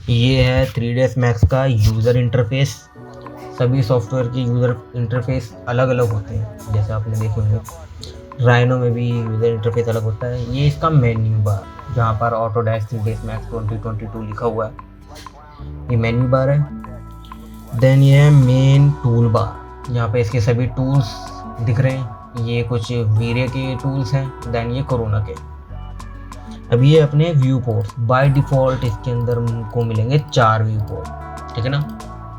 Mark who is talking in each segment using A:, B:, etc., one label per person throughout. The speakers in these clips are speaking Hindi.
A: ये है 3ds Max का यूज़र इंटरफेस। सभी सॉफ्टवेयर के यूज़र इंटरफेस अलग अलग होते हैं, जैसे आपने देखे होंगे। राइनो में भी यूज़र इंटरफेस अलग होता है। ये इसका मेन्यू बार, जहाँ पर ऑटोडेस्क 3ds Max 2022 लिखा हुआ है, ये मेन्यू बार है। देन ये है मेन टूल बार, यहाँ पे इसके सभी टूल्स दिख रहे हैं। ये कुछ वीरे के टूल्स हैं, देन ये कोरोना के। अब ये अपने व्यू पोर्ट्स, बाय डिफ़ॉल्ट इसके अंदर हमको मिलेंगे 4 व्यू पोर्ट, ठीक है ना।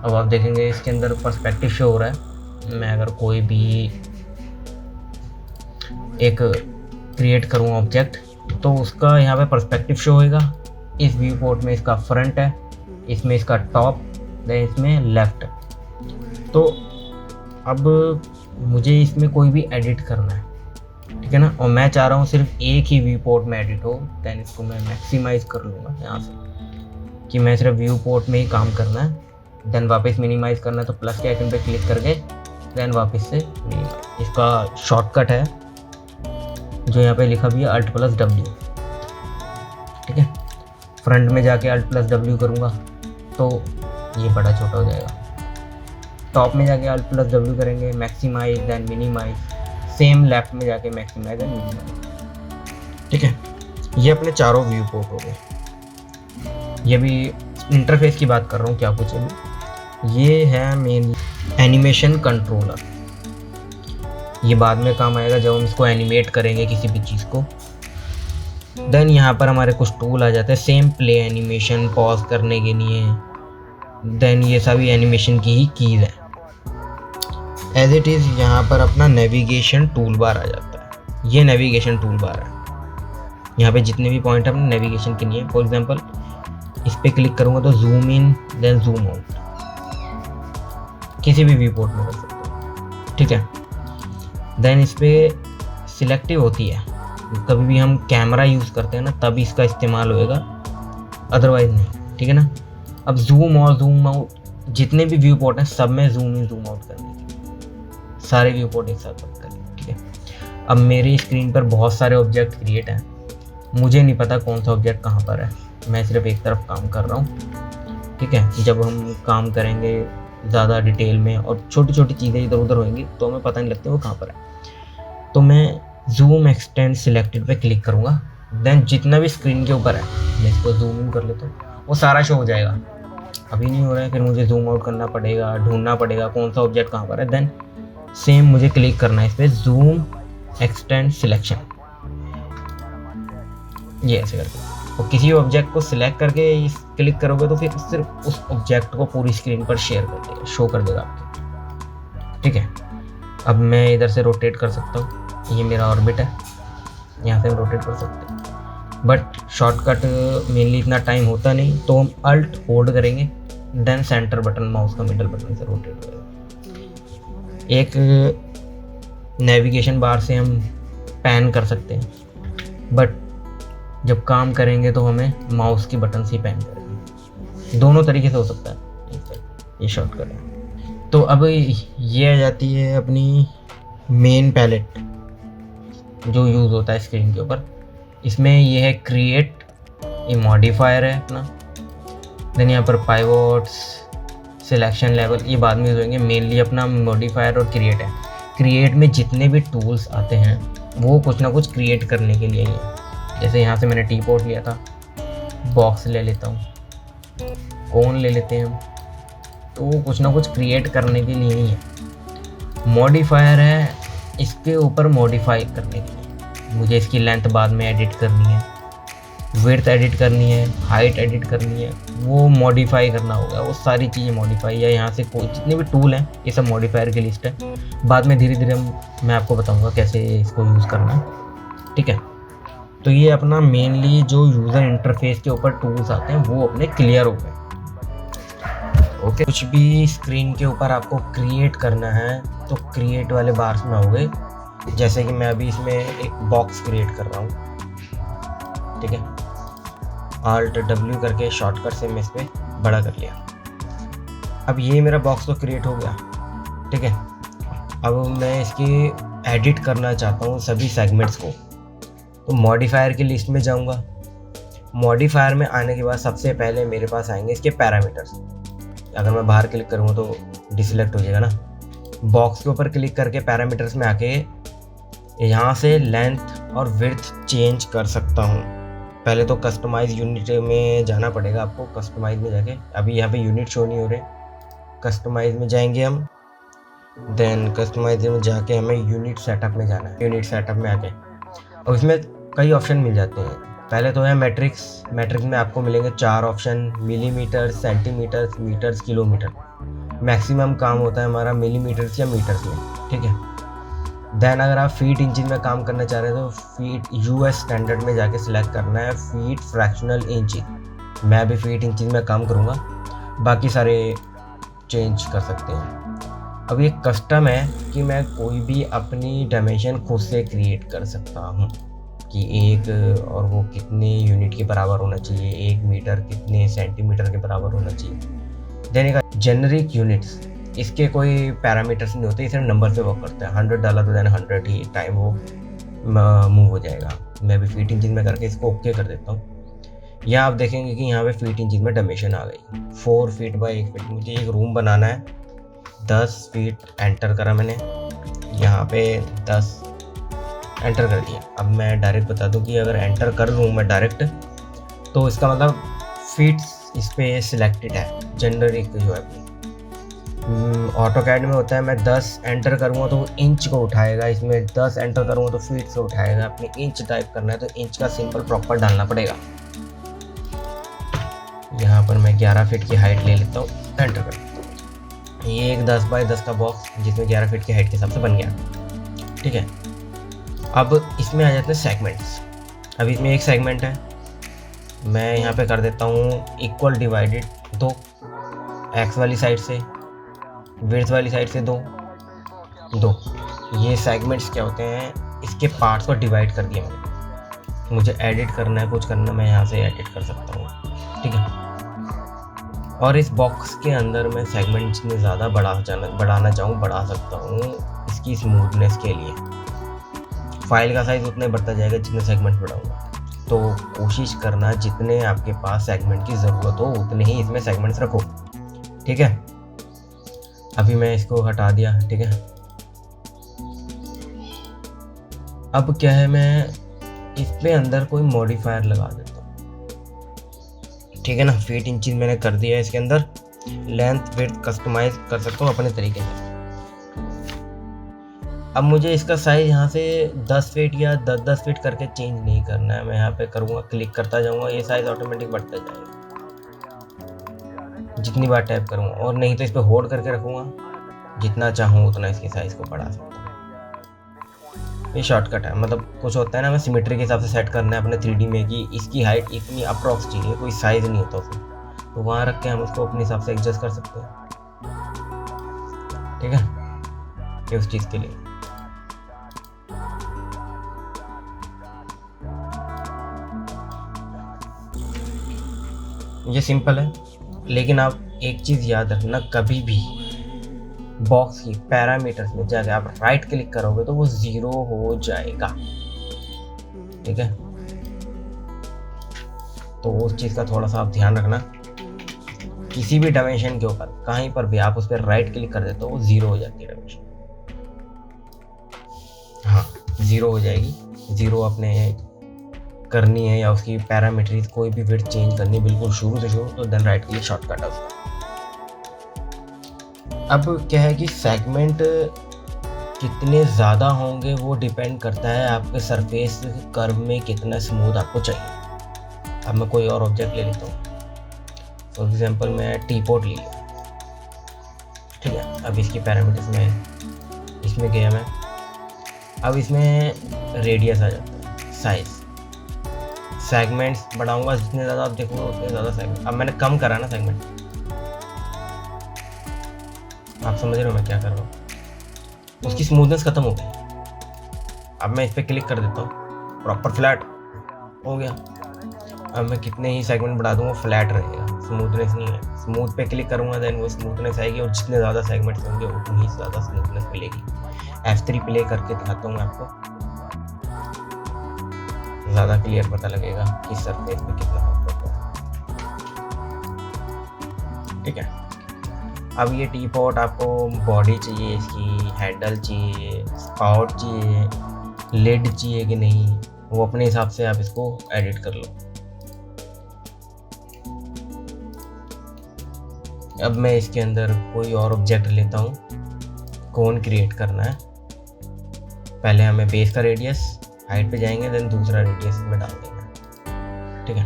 A: अब आप देखेंगे इसके अंदर पर्सपेक्टिव शो हो रहा है। मैं अगर कोई भी एक क्रिएट करूँ ऑब्जेक्ट, तो उसका यहाँ पे पर्सपेक्टिव शो होएगा। इस व्यू पोर्ट में इसका फ्रंट है, इसमें इसका टॉप, देन इसमें लेफ्ट है। तो अब मुझे इसमें कोई भी एडिट करना है, ठीक है ना, और मैं चाह रहा हूँ सिर्फ एक ही व्यू पोर्ट में एडिट हो। देन इसको मैं मैक्सिमाइज कर लूँगा यहाँ से कि मैं सिर्फ व्यू पोर्ट में ही काम करना है। देन वापस मिनिमाइज करना है, तो प्लस के आइकन पे क्लिक करके देन वापस से मिनिमाइज। इसका शॉर्टकट है जो यहाँ पे लिखा भी है Alt+W, ठीक है। फ्रंट में जाके Alt+W करूँगा तो ये बड़ा छोटा हो जाएगा। टॉप में जाके Alt+W करेंगे, maximise then minimise. Same left में जाके मैक्सिमाइज एंड मिनिमाइज, ठीक है। ये अपने चारों व्यू पोर्ट हो गए। ये भी इंटरफेस की बात कर रहा हूँ, क्या कुछ अभी। ये है मेन एनिमेशन कंट्रोलर। ये बाद में काम आएगा जब हम इसको एनिमेट करेंगे किसी भी चीज़ को। देन यहाँ पर हमारे कुछ टूल आ जाते हैं, सेम प्ले एनिमेशन, पॉज करने के लिए। देन ये सभी एनिमेशन की ही कीज़ हैं। एज इट इज़ यहाँ पर अपना नेविगेशन टूल बार आ जाता है। ये नेविगेशन टूल बार है। यहाँ पे जितने भी पॉइंट अपने नेविगेशन के लिए, फॉर एग्जांपल इस पर क्लिक करूँगा तो zoom in then zoom out किसी भी व्यू पोर्ट में कर सकते हो, ठीक है। देन इस पर सिलेक्टिव होती है, कभी भी हम कैमरा यूज़ करते हैं ना तब इसका इस्तेमाल होएगा, अदरवाइज नहीं, ठीक है ना। अब जूम और जूम आउट जितने भी व्यू पोर्ट हैं सब में जूम इन जूम आउट करने के, सारे व्यू पोर्ट एक साथ बंद करें, ठीक है। अब मेरी स्क्रीन पर बहुत सारे ऑब्जेक्ट क्रिएट हैं, मुझे नहीं पता कौन सा ऑब्जेक्ट कहाँ पर है, मैं सिर्फ एक तरफ काम कर रहा हूँ, ठीक है। जब हम काम करेंगे ज़्यादा डिटेल में और छोटी छोटी चीज़ें इधर उधर होंगी तो हमें पता नहीं लगती वो कहाँ पर है। तो मैं जूम एक्सटेंड सिलेक्टेड पे क्लिक करूँगा, देन जितना भी स्क्रीन के ऊपर है मैं इसको जूम इन कर लेता हूँ, वो सारा शो हो जाएगा। अभी नहीं हो रहा है, फिर मुझे जूम आउट करना पड़ेगा, ढूंढना पड़ेगा कौन सा ऑब्जेक्ट कहाँ पर है। देन सेम मुझे क्लिक करना है इस पर, जूम एक्सटेंड सिलेक्शन, ये ऐसे करके। और किसी ऑब्जेक्ट को सिलेक्ट करके क्लिक करोगे तो फिर सिर्फ उस ऑब्जेक्ट को पूरी स्क्रीन पर शेयर कर देगा, शो कर देगा आपके, ठीक है। अब मैं इधर से रोटेट कर सकता हूँ, ये मेरा ऑर्बिट है, यहाँ से हम रोटेट कर सकते हैं। बट शॉर्टकट मेनली इतना टाइम होता नहीं, तो हम अल्ट होल्ड करेंगे, देन सेंटर बटन, माउस का मिडल बटन से रोटेट करेंगे। एक नेविगेशन बार से हम पैन कर सकते हैं, बट जब काम करेंगे तो हमें माउस की बटन से ही पैन करेंगे। दोनों तरीके से हो सकता है, ये शॉर्टकट है। तो अब ये आ जाती है अपनी मेन पैलेट जो यूज़ होता है स्क्रीन के ऊपर। इसमें ये है क्रिएट, ये मॉडिफायर है अपना। देन यहाँ पर पाइवोट्स, सिलेक्शन लेवल, ये बाद में यूज़ होंगे। मेनली अपना मॉडिफायर और क्रिएट है। क्रिएट में जितने भी टूल्स आते हैं वो कुछ ना कुछ क्रिएट करने के लिए ही है। जैसे यहाँ से मैंने टी पोर्ट लिया था, बॉक्स ले लेता हूँ, कोन ले लेते हैं हम, तो वो कुछ ना कुछ क्रिएट करने के लिए ही है। मॉडिफायर है इसके ऊपर मॉडिफाई करने के लिए, मुझे इसकी लेंथ बाद में एडिट करनी है, विड्थ एडिट करनी है, हाइट एडिट करनी है, वो मॉडिफाई करना होगा। वो सारी चीज़ें मॉडिफाई, या यहाँ से कोई जितने भी टूल हैं ये सब मॉडिफायर की लिस्ट है। बाद में धीरे धीरे मैं आपको बताऊँगा कैसे इसको यूज़ करना है, ठीक है। तो ये अपना मेनली जो यूज़र इंटरफेस के ऊपर टूल्स आते हैं वो अपने क्लियर हो गए, ओके। कुछ भी स्क्रीन के ऊपर आपको क्रिएट करना है तो क्रिएट वाले बार्स में आओगे। जैसे कि मैं अभी इसमें एक बॉक्स क्रिएट कर रहा हूँ, ठीक है। Alt+W करके शॉर्टकट से मैं इस पर बड़ा कर लिया। अब ये मेरा बॉक्स तो क्रिएट हो गया, ठीक है। अब मैं इसकी एडिट करना चाहता हूँ सभी सेगमेंट्स को, तो मॉडिफायर की लिस्ट में जाऊंगा। मॉडिफायर में आने के बाद सबसे पहले मेरे पास आएंगे इसके पैरामीटर्स। अगर मैं बाहर क्लिक करूँगा तो डिसेलेक्ट हो जाएगा ना। बॉक्स के ऊपर क्लिक करके पैरामीटर्स में आके यहाँ से लेंथ और विड्थ चेंज कर सकता हूँ। पहले तो कस्टमाइज यूनिट में जाना पड़ेगा आपको। कस्टमाइज में जाके अभी यहाँ पे यूनिट शो नहीं हो रहे, कस्टमाइज में जाएंगे हम। देन कस्टमाइज में जाके हमें यूनिट सेटअप में जाना है। यूनिट सेटअप में आके और इसमें कई ऑप्शन मिल जाते हैं। पहले तो है मैट्रिक्स। मैट्रिक्स में आपको मिलेंगे 4 option, millimetre, centimetre, metres, kilometre. Maximum काम होता है हमारा मिलीमीटर्स या मीटर्स में, ठीक है। देन अगर आप फीट इंचज में काम करना चाह रहे हैं तो फीट यूएस स्टैंडर्ड में जाके सिलेक्ट करना है फीट फ्रैक्शनल इंचज। मैं अभी फीट इंचज में काम करूँगा, बाकी सारे चेंज कर सकते हैं। अब ये कस्टम है कि मैं कोई भी अपनी डायमेंशन खुद से क्रिएट कर सकता हूँ कि एक और वो कितने यूनिट के बराबर होना चाहिए, 1 मीटर कितने सेंटीमीटर के बराबर होना चाहिए। देने का जेनरिक यूनिट्स, इसके कोई पैरामीटर्स नहीं होते, सिर्फ नंबर पे वर्क करता है। 100 डाला तो देन 100 ही टाइम वो मूव हो जाएगा। मैं भी फीट इंचज में करके इसको ओके कर देता हूँ। यहाँ आप देखेंगे कि यहाँ पे फीट इंचज में डायमेंशन आ गई 4 फीट बाई 1 फीट। मुझे एक रूम बनाना है, 10 फीट एंटर करा मैंने, यहाँ पे 10 एंटर कर दिया। अब मैं डायरेक्ट बता दूं कि अगर एंटर कर दूँ मैं डायरेक्ट तो इसका मतलब फीट्स इस पर सिलेक्टेड है। जेनरिक जो है ऑटोकैड में होता है, मैं 10 एंटर करूँगा तो वो इंच को उठाएगा, इसमें 10 एंटर करूँगा तो फीट से उठाएगा। अपने इंच टाइप करना है तो इंच का सिंबल प्रॉपर डालना पड़ेगा। यहाँ पर मैं 11 फीट की हाइट ले लेता हूँ, एंटर कर देता हूँ। ये एक 10 बाई 10 का बॉक्स जिसमें 11 फीट की हाइट के हिसाब से बन गया, ठीक है। अब इसमें आ जाते हैं सेगमेंट्स। अब इसमें एक सेगमेंट है, मैं यहाँ पे कर देता हूँ इक्वल डिवाइडेड 2, एक्स वाली साइड से, विड्थ वाली साइड से 2। ये सेगमेंट्स क्या होते हैं, इसके पार्ट्स को डिवाइड कर दिया मैंने। मुझे एडिट करना है, कुछ करना, मैं यहाँ से एडिट कर सकता हूँ, ठीक है। और इस बॉक्स के अंदर मैं सेगमेंट्स में ज़्यादा बढ़ाना चाहूँ बढ़ा सकता हूँ इसकी स्मूथनेस के लिए। फाइल का साइज़ उतना ही बढ़ता जाएगा जितने सेगमेंट बढ़ाऊँगा। तो कोशिश करना जितने आपके पास सेगमेंट की ज़रूरत हो उतने ही इसमें सेगमेंट्स रखो, ठीक है। अभी मैं इसको हटा दिया, ठीक है। अब क्या है, मैं इसमें अंदर कोई मॉडिफायर लगा देता हूँ, ठीक है ना। फीट इंचज मैंने कर दिया है इसके अंदर। लेंथ विड्थ कस्टमाइज कर सकता हूँ अपने तरीके से। अब मुझे इसका साइज यहाँ से 10 फीट या 10 फीट करके चेंज नहीं करना है। मैं यहाँ पे करूँगा, क्लिक करता जाऊँगा, ये साइज ऑटोमेटिक बढ़ता जाएगा जितनी बार टैप करूँगा। और नहीं तो इस पर होल्ड करके रखूँगा, जितना चाहूँ उतना इसके साइज को बढ़ा सकता हूँ। ये शॉर्टकट है। मतलब कुछ होता है ना, हमें सिमेट्री के हिसाब से सेट करना है अपने 3D में कि इसकी हाइट इतनी अप्रॉक्स चाहिए, कोई साइज नहीं होता उसमें, तो वहाँ रख के हम उसको अपने हिसाब से एडजस्ट कर सकते हैं, ठीक है। ये उस चीज़ के लिए। ये सिंपल है, लेकिन आप एक चीज़ याद रखना, कभी भी बॉक्स की पैरामीटर्स में जाकर आप राइट क्लिक करोगे तो वो 0 हो जाएगा, ठीक है। तो उस चीज़ का थोड़ा सा आप ध्यान रखना। किसी भी डायमेंशन के ऊपर कहीं पर भी आप उस पर राइट क्लिक कर देते हो वो 0 हो जाती है डायमेंशन। हाँ, 0 हो जाएगी। 0 अपने करनी है या उसकी पैरामीटर्स कोई भी विड्थ चेंज करनी है बिल्कुल शुरू से शुरू, तो देन राइट क्लिक शॉर्टकट है उसका। अब क्या है कि सेगमेंट कितने ज़्यादा होंगे वो डिपेंड करता है आपके सरफेस कर्व में कितना स्मूथ आपको चाहिए। अब मैं कोई और ऑब्जेक्ट ले लेता हूँ, फॉर एग्जांपल मैं टीपॉट ले लिया, ठीक है। अब इसकी पैरामीटर्स में इसमें गया मैं, अब इसमें रेडियस आ जाता है, साइज, सेगमेंट्स बढ़ाऊंगा जितने ज़्यादा आप देखोगे उतने ज़्यादा सेगमेंट। अब मैंने कम करा ना सेगमेंट, आप समझ रहे हो मैं क्या कर रहा हूँ, उसकी स्मूथनेस खत्म हो गई। अब मैं इस पर क्लिक कर देता हूँ, प्रॉपर फ्लैट हो गया। अब मैं कितने ही सेगमेंट बढ़ा दूँगा फ्लैट रहेगा, स्मूथनेस नहीं है। स्मूथ पे क्लिक करूँगा देन वो स्मूथनेस आएगी, और जितने ज़्यादा सेगमेंट्स होंगे उतनी ही ज़्यादा स्मूथनेस मिलेगी। F3 प्ले करके दिखाता हूँ मैं आपको। ज़्यादा क्लियर पता लगेगा कि सरफेस पे कितना कंफर्ट है। ठीक है, अब ये टी पॉट आपको बॉडी चाहिए, इसकी हैंडल चाहिए, स्पाउट चाहिए, लिड चाहिए कि नहीं, वो अपने हिसाब से आप इसको एडिट कर लो। अब मैं इसके अंदर कोई और ऑब्जेक्ट लेता हूँ, कोन क्रिएट करना है। पहले हमें बेस का रेडियस, हाइट पे जाएंगे, देन दूसरा रेडियस में डाल देंगे। ठीक है,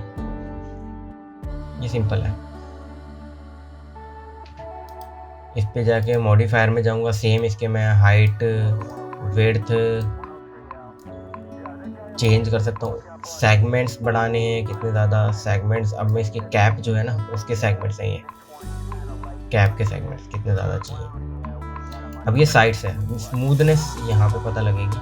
A: ये सिंपल है। इस पे जाके मॉडिफायर में जाऊंगा, सेम इसके मैं हाइट विड्थ चेंज कर सकता हूँ। सेगमेंट्स बढ़ाने हैं कितने ज़्यादा सेगमेंट्स, अब मैं इसके कैप जो है ना उसके सेगमेंट्स हैं, ये कैप के सेगमेंट्स कितने ज़्यादा चाहिए। अब ये साइड्स है, स्मूथनेस यहाँ पे पता लगेगी,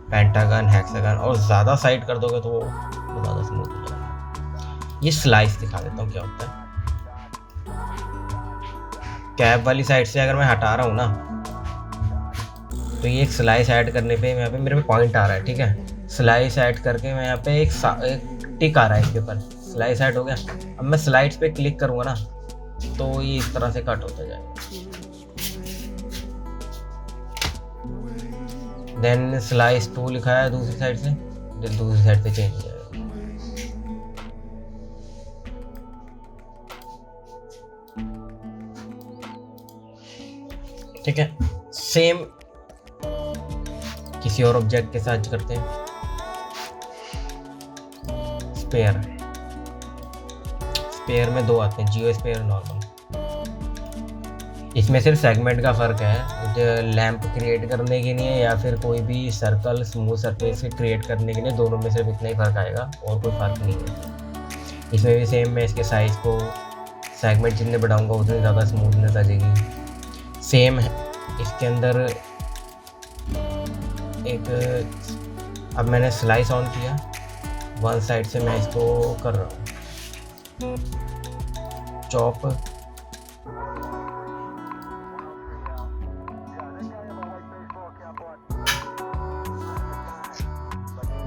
A: पेंटागन हेक्सागन, और ज़्यादा साइड कर दोगे तो वो ज़्यादा स्मूथ हो जाएगा। ये स्लाइस दिखा देता हूँ क्या होता है। कैप वाली साइड से अगर मैं हटा रहा हूँ ना, तो ये एक स्लाइस ऐड करने पे यहाँ पे मेरे पे पॉइंट आ रहा है। ठीक है, स्लाइस ऐड करके मैं यहाँ पे एक टिक आ रहा है इसके ऊपर, स्लाइस ऐड हो गया। अब मैं स्लाइड्स पे क्लिक करूँगा ना तो ये इस तरह से कट होता जाएगा। देन स्लाइस 2 लिखा है दूसरी साइड से, दूसरी साइड पे चेंज हो जाएगा। ठीक है, सेम किसी और ऑब्जेक्ट के साथ करते हैं। स्पेयर, स्पेयर में 2 आते हैं, जियो स्पेयर, नॉर्मल। इसमें सिर्फ सेगमेंट का फ़र्क है, जो लैंप क्रिएट करने के लिए या फिर कोई भी सर्कल स्मूथ सरफेस क्रिएट करने के लिए, दोनों में सिर्फ इतना ही फ़र्क आएगा और कोई फ़र्क नहीं है। इसमें भी सेम, मैं इसके साइज़ को सेगमेंट जितने बढ़ाऊंगा उतनी ज़्यादा स्मूथनेस आ जाएगी। सेम है इसके अंदर एक, अब मैंने स्लाइस ऑन किया, वन साइड से मैं इसको कर रहा हूँ चॉप।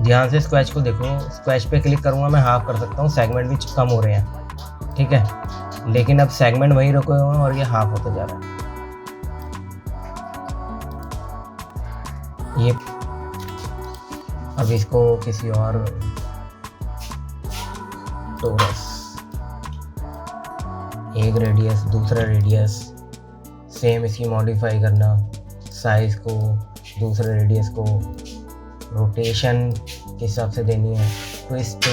A: ध्यान से स्क्वैच को देखो, स्क्वैच पे क्लिक करूँगा मैं हाफ कर सकता हूँ, सेगमेंट भी कम हो रहे हैं। ठीक है, लेकिन अब सेगमेंट वही रुके हुए हैं और ये हाफ होता जा रहा है। ये अब इसको किसी और टोरस, एक रेडियस दूसरा रेडियस, सेम इसकी मॉडिफाई करना, साइज को दूसरे रेडियस को, रोटेशन के हिसाब से देनी है, ट्विस्ट।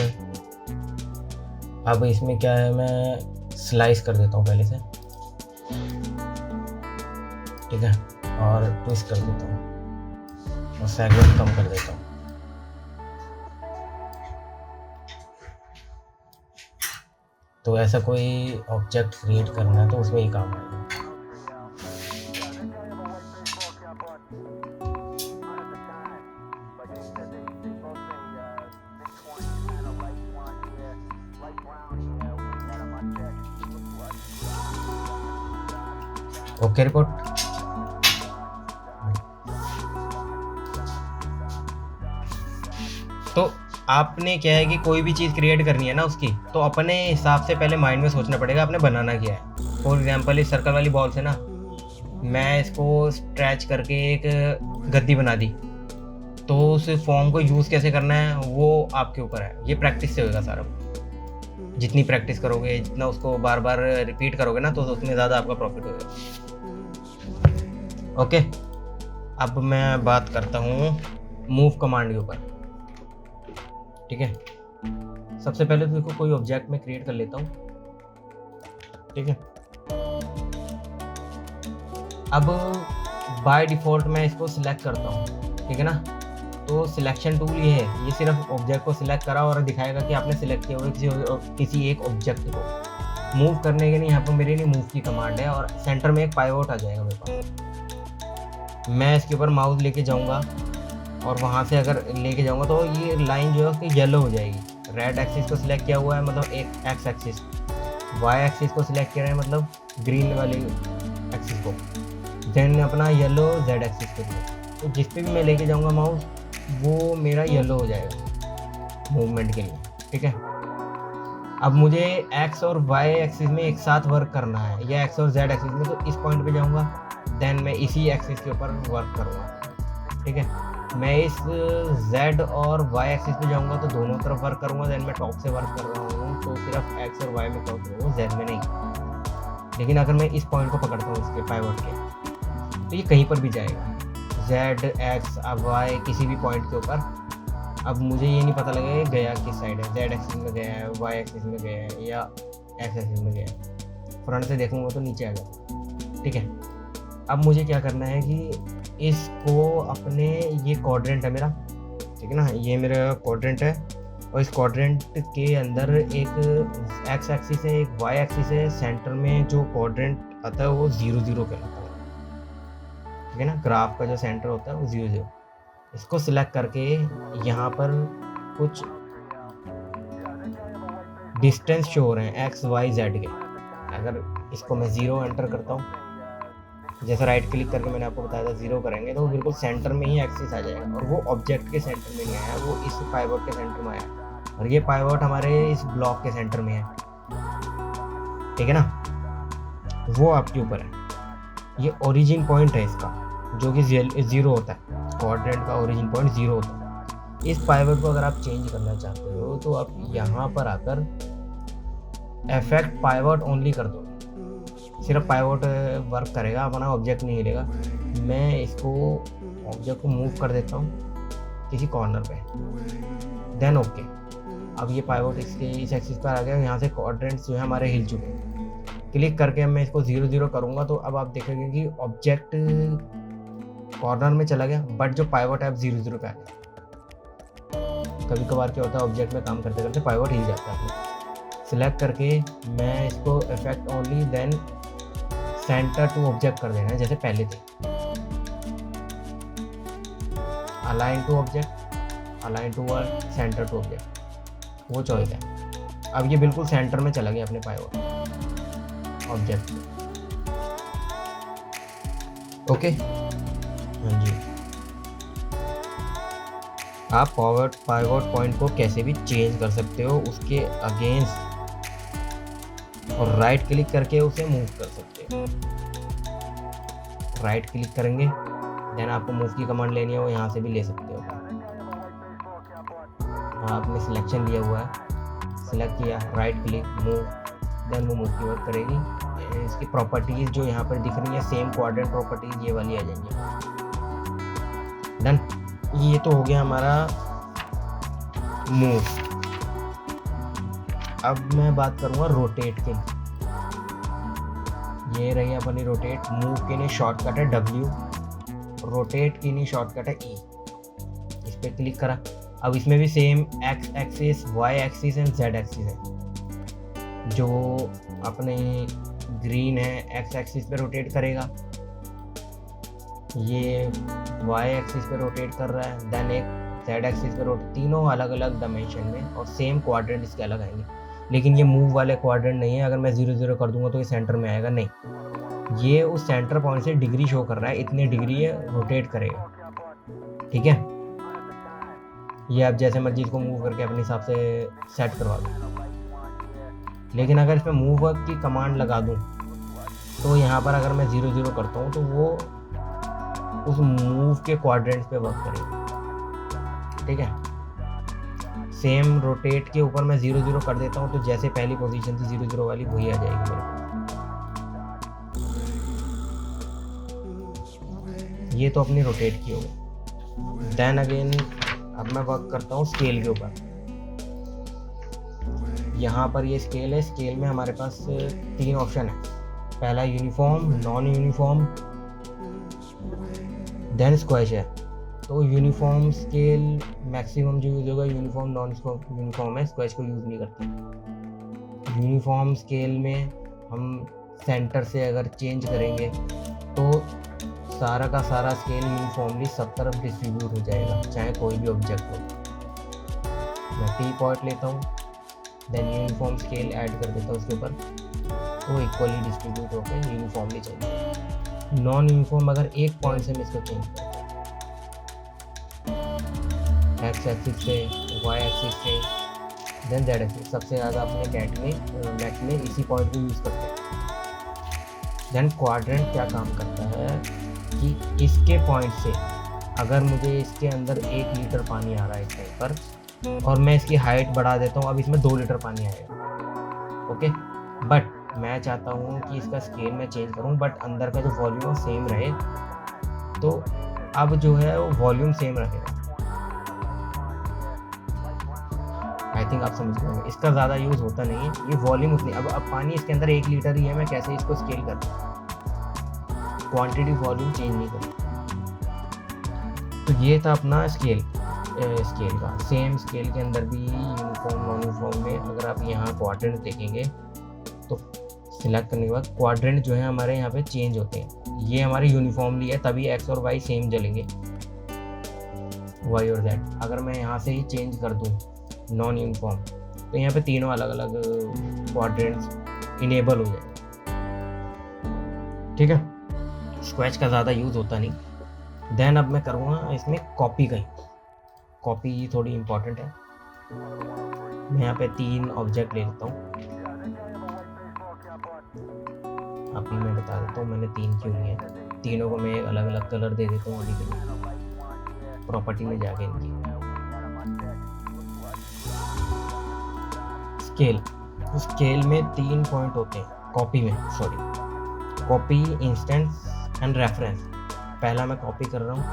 A: अब इसमें क्या है, मैं स्लाइस कर देता हूँ पहले से। ठीक है, और ट्विस्ट कर देता हूँ और सेगमेंट कम कर देता हूँ। तो ऐसा कोई ऑब्जेक्ट क्रिएट करना है तो उसमें ये काम आएगा। Okay report. तो आपने क्या है कि कोई भी चीज़ क्रिएट करनी है ना उसकी, तो अपने हिसाब से पहले माइंड में सोचना पड़ेगा आपने बनाना क्या है। फॉर एग्जांपल इस सर्कल वाली बॉल से ना मैं इसको स्ट्रेच करके एक गद्दी बना दी, तो उस फॉर्म को यूज़ कैसे करना है वो आपके ऊपर है। ये प्रैक्टिस से होगा सारा। जितनी प्रैक्टिस करोगे, जितना उसको बार बार रिपीट करोगे ना, तो उसमें ज़्यादा आपका प्रॉफिट होगा। ओके, अब मैं बात करता हूँ मूव कमांड के ऊपर। ठीक है, सबसे पहले तो देखो कोई ऑब्जेक्ट मैं क्रिएट कर लेता हूँ। ठीक है, अब बाय डिफ़ॉल्ट मैं इसको सिलेक्ट करता हूँ। ठीक है ना, तो सिलेक्शन टूल ये है, ये सिर्फ ऑब्जेक्ट को सिलेक्ट करा और दिखाएगा कि आपने सिलेक्ट किया हुआ किसी एक ऑब्जेक्ट को। मूव करने के लिए यहाँ पर मेरे लिए मूव की कमांड है और सेंटर में एक पाइवोट आ जाएगा मेरे पास। मैं इसके ऊपर माउस लेके जाऊँगा और वहाँ से अगर लेके जाऊँगा तो ये लाइन जो है उसकी येलो हो जाएगी। रेड एक्सिस को सिलेक्ट किया हुआ है मतलब एक एक्स एक्सिस, वाई एक्सिस को सिलेक्ट किया है मतलब ग्रीन वाली एक्सिस को, देन अपना येलो जेड एक्सिस के लिए। तो जिस पे भी मैं लेके जाऊँगा माउस वो मेरा येलो हो जाएगा। मूवमेंट के लिए, ठीक है। अब मुझे एक्स और वाई एक्सिस में एक साथ वर्क करना है, या एक्स और जेड एक्सिस में, तो इस पॉइंट पे जाऊंगा, देन मैं इसी एक्सिस के ऊपर वर्क करूंगा, ठीक है। मैं इस जेड और वाई एक्सिस पे जाऊंगा तो दोनों तरफ वर्क करूंगा, देन मैं टॉप से वर्क कर रहा हूँ तो सिर्फ एक्स और वाई में वर्क करूँगा, जेड में नहीं। लेकिन अगर मैं इस पॉइंट को पकड़ता हूँ इसके पाइवट के, तो ये कहीं पर भी जाएगा, जेड एक्स वाई किसी भी पॉइंट के ऊपर। अब मुझे ये नहीं पता लगेगा कि गया किस साइड है, जेड एक्सिस में गया है, वाई एक्सिस में गया है, या एक्स एक्सिस में गया है। फ्रंट से देखूंगा तो नीचे आ गया, ठीक है। अब मुझे क्या करना है कि इसको अपने, ये क्वाड्रेंट है मेरा, ठीक है ना, ये मेरा क्वाड्रेंट है, और इस क्वाड्रेंट के अंदर एक एक्स एक्सिस है, एक वाई एक्सिस है, सेंटर में जो क्वाड्रेंट आता है वो 0 0 कहलाता है, ठीक है ना। ग्राफ का जो सेंटर होता है वो 0 0। इसको सिलेक्ट करके यहाँ पर कुछ डिस्टेंस शो हो रहे हैं एक्स वाई जेड के। अगर इसको मैं 0 एंटर करता हूँ, जैसे राइट क्लिक करके मैंने आपको बताया था 0 करेंगे तो वो बिल्कुल सेंटर में ही एक्सिस आ जाएगा, और वो ऑब्जेक्ट के सेंटर में नहीं आया, वो इस पाइवट के सेंटर में आया, और ये पाइवट हमारे इस ब्लॉक के सेंटर में है, ठीक है ना। वो आपके ऊपर है। ये ओरिजिन पॉइंट है इसका, जो कि 0 होता है, क्वाड्रेंट का ओरिजिन पॉइंट 0 होता है। इस पाइवट को अगर आप चेंज करना चाहते हो तो आप यहाँ पर आकर इफेक्ट पाइवट ओनली कर दो, सिर्फ पाइवट वर्क करेगा, अपना ऑब्जेक्ट नहीं हिलेगा। मैं इसको ऑब्जेक्ट को मूव कर देता हूँ किसी कॉर्नर पे, देन ओके। अब ये पाइवट इसके इस एक्सिस पर आ गया, यहाँ से क्वाड्रेंट्स जो है हमारे हिल चुके हैं। क्लिक करके मैं इसको 0 0 करूँगा तो अब आप देखेंगे कि ऑब्जेक्ट कॉर्नर में चला गया, बट जो पाइवट है अब 0 0 पे आ गया। कभी कभार क्या होता है, ऑब्जेक्ट में काम करते करते पाइवट हिल जाता है। सिलेक्ट करके मैं इसको effect only, then centre to object कर देना है जैसे पहले थे। Align to object, align to word, centre to object, वो चॉइस है। अब ये बिल्कुल सेंटर में चला गया अपने पाइवट ऑब्जेक्ट। ओके, हाँ जी। आप पाइवट पॉइंट को कैसे भी चेंज कर सकते हो, उसके अगेंस्ट, और राइट क्लिक करके उसे मूव कर सकते हो। राइट क्लिक करेंगे, देन आपको मूव की कमांड लेनी है, वो यहाँ से भी ले सकते हो। आपने सिलेक्शन दिया हुआ है, सिलेक्ट किया, राइट क्लिक, मूव, देन वो मूव की वर्क करेगी। इसकी प्रॉपर्टीज जो यहाँ पर दिख रही है, सेम क्वाड्रेंट प्रॉपर्टीज ये वाली आ जाएंगी। डन। ये तो हो गया हमारा मूव। अब मैं बात करूँगा रोटेट के। ये रही अपनी रोटेट। मूव के लिए शॉर्टकट है W, रोटेट के लिए शॉर्टकट है E। इस पर क्लिक करा। अब इसमें भी same x axis, y axis and z axis है। जो अपने ग्रीन है एक्स एक्सिस पे रोटेट करेगा, ये वाई एक्सिस पे रोटेट कर रहा है, देन एक जेड एक्सिस पे रोटेट, तीनों अलग अलग डायमेंशन में, और सेम क्वाड्रेंट इसके अलग आएंगे। लेकिन ये मूव वाले क्वाड्रेंट नहीं है। अगर मैं 0 0 कर दूंगा तो ये सेंटर में आएगा, नहीं, ये उस सेंटर पॉइंट से डिग्री शो कर रहा है, इतनी डिग्री ये रोटेट करेगा, ठीक है। ये आप जैसे मर्जी इसको मूव करके अपने हिसाब से सेट करवा दो। लेकिन अगर इसमें मूव की कमांड लगा दूं तो यहाँ पर अगर मैं 0 0 करता हूँ तो वो उस मूव के क्वाड्रेंट्स पे वर्क करेगी, ठीक है। सेम रोटेट के ऊपर मैं 0 0 कर देता हूँ तो जैसे पहली पोजीशन थी 0 0 वाली, वही आ जाएगी मेरे को। ये तो अपनी रोटेट की हो गई। देन अगेन अब मैं वर्क करता हूँ स्केल के ऊपर। यहाँ पर ये स्केल है। स्केल में हमारे पास 3 ऑप्शन है। पहला uniform, non uniform, then squash है। तो यूनिफॉर्म स्केल मैक्सिमम जो यूज होगा, यूनिफॉर्म नॉन यूनिफॉर्म है, स्क्वैश को यूज़ नहीं करते। यूनिफॉर्म स्केल में हम सेंटर से अगर चेंज करेंगे तो सारा का सारा स्केल यूनिफॉर्मली सब तरफ डिस्ट्रीब्यूट हो जाएगा, चाहे कोई भी ऑब्जेक्ट हो। मैं टी पॉइंट लेता हूँ, देन यूनिफॉर्म स्केल ऐड कर देता हूँ उसके ऊपर, तो इक्वली डिस्ट्रीब्यूट होकर यूनिफॉर्मली चेंज। नॉन यूनिफॉर्म अगर एक पॉइंट से मैं इसको चेंज करता हूँ, एक्स एक्सिस से वाई एक्सिस से, देन जेड एक्सिस। सबसे ज़्यादा अपने नेट में इसी पॉइंट को यूज़ करते हैं। देन क्वाड्रेंट क्या काम करता है कि इसके पॉइंट से अगर मुझे इसके अंदर 1 लीटर पानी आ रहा है इस टाइम पर, और मैं इसकी हाइट बढ़ा देता हूँ, अब इसमें 2 लीटर पानी आएगा। ओके, बट मैं चाहता हूँ कि इसका स्केल मैं चेंज करूँ, बट अंदर का जो वॉल्यूम सेम रहे। तो अब जो है वो वॉल्यूम सेम रहेगा। आई थिंक आप समझ गए। इसका ज़्यादा यूज़ होता नहीं है, ये वॉल्यूम उतनी। अब पानी इसके अंदर 1 लीटर ही है, मैं कैसे इसको स्केल कर, क्वांटिटी वॉल्यूम चेंज नहीं करूँ। तो ये था अपना स्केल का। सेम स्केल के अंदर भी यूनिफॉर्म नॉन यूनिफॉर्म में अगर आप यहाँ क्वाड्रेंट देखेंगे तो सिलेक्ट करने के बाद क्वाड्रेंट जो है हमारे यहाँ पे चेंज होते हैं। ये हमारे यूनिफॉर्मली है, तभी एक्स और वाई सेम जलेंगे, वाई और जेड। अगर मैं यहाँ से ही चेंज कर दूँ नॉन यूनिफॉर्म, तो यहाँ पे तीनों अलग अलग क्वाड्रेंट्स इनेबल हो जाए। ठीक है, स्क्वैच का ज़्यादा यूज़ होता नहीं। देन अब मैं करूँगा इसमें कॉपी का ही। कॉपी थोड़ी इम्पोर्टेंट है। मैं यहाँ पे 3 ऑब्जेक्ट ले लेता हूँ। अभी मैं बता देता हूँ मैंने 3 क्यों लिए हैं। तीनों को मैं एक अलग अलग कलर दे देता हूँ अभी के लिए। प्रॉपर्टी में जाके इनकी स्केल में 3 पॉइंट होते हैं कॉपी में, कॉपी, इंस्टेंस एंड रेफरेंस। पहला मैं कॉपी कर रहा हूँ,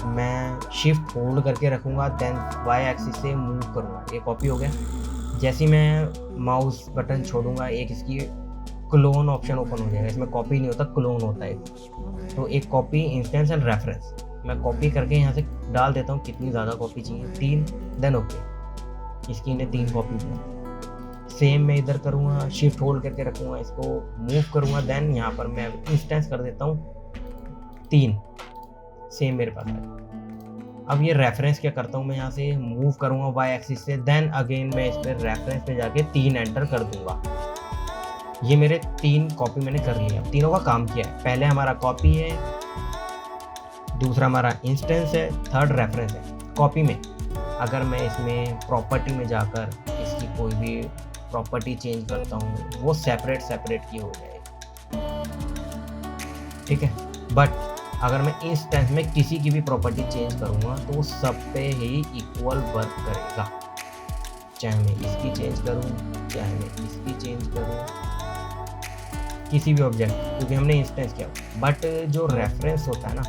A: मैं शिफ्ट होल्ड करके रखूँगा, देन वाई एक्सिस से मूव करूँगा। ये कॉपी हो गया। जैसे मैं माउस बटन छोड़ूंगा, एक इसकी क्लोन ऑप्शन ओपन हो जाएगा। इसमें कॉपी नहीं होता, क्लोन होता है। तो एक कॉपी, इंस्टेंस एंड रेफरेंस मैं कॉपी करके यहाँ से डाल देता हूँ। कितनी ज़्यादा कॉपी चाहिए? 3। देन ओके, इसकी ने 3 कॉपी दी। सेम मैं इधर करूँगा, शिफ्ट होल्ड करके रखूँगा, इसको मूव करूँगा, देन यहाँ पर मैं इंस्टेंस कर देता हूँ 3। सेम मेरे पास है। अब ये रेफरेंस क्या करता हूँ, मैं यहाँ से मूव करूँगा वाई एक्सिस से, देन अगेन मैं इस पर रेफरेंस पे जाके 3 एंटर कर दूंगा। ये मेरे 3 कॉपी मैंने कर लिया। तीनों का काम किया है। पहले हमारा कॉपी है, दूसरा हमारा इंस्टेंस है, थर्ड रेफरेंस है। कॉपी में अगर मैं इसमें प्रॉपर्टी में जाकर इसकी कोई भी प्रॉपर्टी चेंज करता हूँ, वो सेपरेट की हो जाएगी। ठीक है, बट अगर मैं इंस्टेंस में किसी की भी प्रॉपर्टी चेंज करूँगा तो वो सब पे ही इक्वल वर्क करेगा। चाहे मैं इसकी चेंज करूँ, चाहे मैं इसकी चेंज करूँ, किसी भी ऑब्जेक्ट, क्योंकि हमने इंस्टेंस किया। बट जो रेफरेंस होता है ना,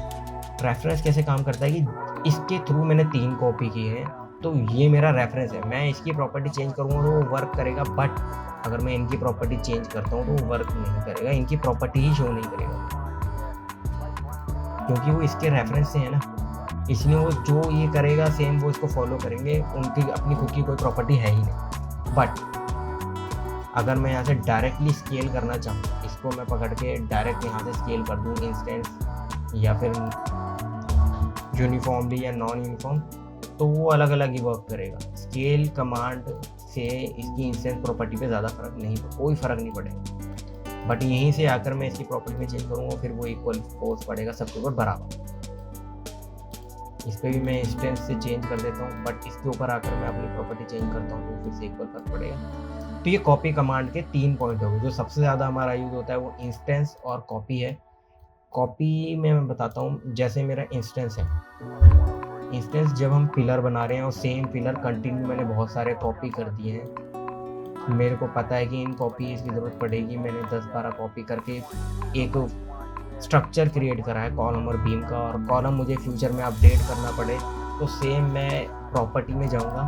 A: रेफरेंस कैसे काम करता है कि इसके थ्रू मैंने 3 कॉपी की है, तो ये मेरा रेफरेंस है। मैं इसकी प्रॉपर्टी चेंज करूँगा तो वो वर्क करेगा, बट अगर मैं इनकी प्रॉपर्टी चेंज करता हूँ तो वो वर्क नहीं करेगा, इनकी प्रॉपर्टी ही शो नहीं करेगा, क्योंकि वो इसके रेफरेंस से है ना। इसलिए वो जो ये करेगा सेम वो इसको फॉलो करेंगे, उनकी अपनी खुद की कोई प्रॉपर्टी है ही नहीं। बट अगर मैं यहाँ से डायरेक्टली स्केल करना चाहूँ, इसको मैं पकड़ के डायरेक्ट यहाँ से स्केल कर दूँ, इंस्टेंस या फिर यूनिफॉर्मली या नॉन यूनिफॉर्म, तो वो अलग अलग ही वर्क करेगा। स्केल कमांड से इसकी इंस्टेंस प्रॉपर्टी पे ज़्यादा कोई फ़र्क नहीं पड़ेगा। बट यहीं से आकर मैं इसकी प्रॉपर्टी में चेंज करूँगा, फिर वो इक्वल फोर्स पड़ेगा सबके ऊपर बराबर। इस पर भी मैं इंस्टेंस से चेंज कर देता हूँ, बट इसके ऊपर आकर मैं अपनी प्रॉपर्टी चेंज करता हूँ तो फिर से इक्वल फर्क पड़ेगा। तो ये कॉपी कमांड के 3 पॉइंट हो गए। जो सबसे ज़्यादा हमारा यूज़ होता है वो इंस्टेंस और कॉपी है। कॉपी में मैं बताता हूँ, जैसे मेरा इंस्टेंस है, इंस्टेंस जब हम पिलर बना रहे हैं और सेम पिलर कंटिन्यू मैंने बहुत सारे कॉपी कर दिए हैं, मेरे को पता है कि इन कॉपीज़ की ज़रूरत पड़ेगी, मैंने 10-12 कॉपी करके एक स्ट्रक्चर क्रिएट करा है कॉलम और बीम का, और कॉलम मुझे फ्यूचर में अपडेट करना पड़े तो सेम मैं प्रॉपर्टी में जाऊंगा।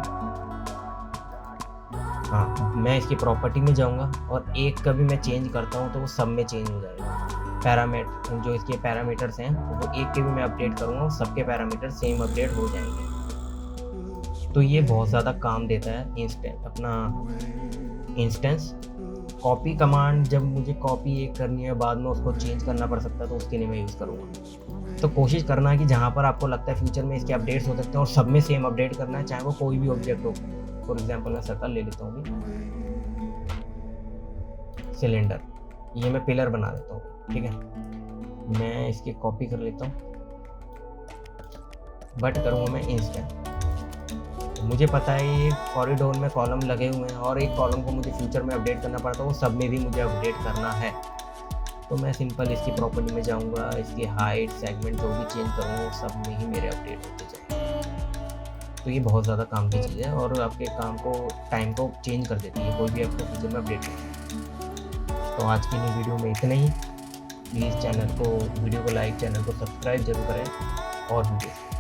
A: हाँ, मैं इसकी प्रॉपर्टी में जाऊंगा और एक कभी मैं चेंज करता हूँ तो वो सब में चेंज हो जाएगा। पैरामीटर जो इसके पैरामीटर्स हैं वो एक के भी मैं अपडेट करूँगा, सबके पैरामीटर सेम अपडेट हो जाएंगे। तो ये बहुत ज़्यादा काम देता है इंस्टेंस। कॉपी कमांड जब मुझे कॉपी एक करनी है, बाद में उसको चेंज करना पड़ सकता है, तो उसके लिए मैं यूज़ करूँगा। तो कोशिश करना है कि जहाँ पर आपको लगता है फ्यूचर में इसके अपडेट्स हो सकते हैं और सब में सेम अपडेट करना है, चाहे वो कोई भी ऑब्जेक्ट हो। फॉर एग्जाम्पल मैं सर्कल ले लेता हूँ, सिलेंडर, ये मैं पिलर बना देता हूँ। ठीक है, मैं इसकी कॉपी कर लेता हूँ, बट करूँगा मैं इंस्टेंस। मुझे पता है ये कॉरिडोर में कॉलम लगे हुए हैं और एक कॉलम को मुझे फ्यूचर में अपडेट करना पड़ता है, वो सब में भी मुझे अपडेट करना है। तो मैं सिंपल इसकी प्रॉपर्टी में जाऊंगा, इसकी हाइट सेगमेंट जो भी चेंज करूँगा वो सब में ही मेरे अपडेट होते जाएंगे। तो ये बहुत ज़्यादा काम की चीज़ है और आपके काम को टाइम को चेंज कर देती है, कोई भी आपको फ्यूचर में अपडेट करना। तो आज की नई वीडियो में इतना ही। प्लीज़ वीडियो को लाइक, चैनल को सब्सक्राइब जरूर करें और वीडियो